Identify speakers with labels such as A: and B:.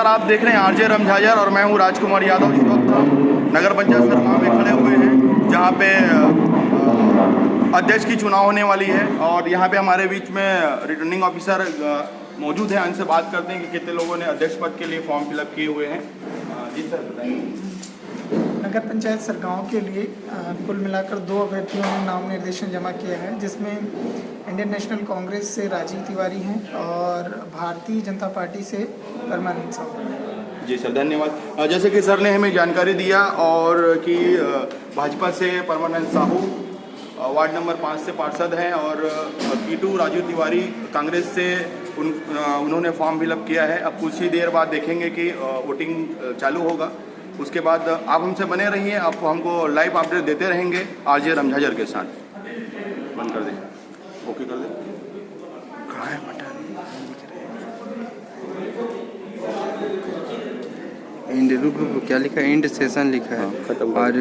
A: नमस्कार, आप देख रहे हैं आरजे रमझाजर और मैं हूं राजकुमार यादव। इस वक्त नगर पंचायत सरगांव में खड़े हुए हैं जहां पे अध्यक्ष की चुनाव होने वाली है और यहां पे हमारे बीच में रिटर्निंग ऑफिसर मौजूद हैं। उनसे बात करते हैं कि कितने लोगों ने अध्यक्ष पद के लिए फॉर्म फिलअप किए हुए हैं। जी सर, बताइए।
B: नगर पंचायत सरगांव के लिए कुल मिलाकर 2 अभ्यर्थियों ने नाम निर्देशन जमा किया है, जिसमें इंडियन नेशनल कांग्रेस से राजीव तिवारी हैं और भारतीय जनता पार्टी से परमानंद साहू।
A: जी सर, धन्यवाद। जैसे कि सर ने हमें जानकारी दिया और कि भाजपा से परमानंद साहू वार्ड नंबर 5 से पार्षद हैं और कीटू राजीव तिवारी कांग्रेस से उन्होंने फॉर्म फिलअप किया है। अब कुछ ही देर बाद देखेंगे कि वोटिंग चालू होगा। उसके बाद आप हमसे बने रहिए, आप हमको लाइव अपडेट देते रहेंगे आरजे रमझाजर के साथ। बंद कर दें, ओके कर दें। कहाँ है बटन?
C: इंड रुक क्या लिखा है? इंड सेशन लिखा है।
A: खत्म।
C: और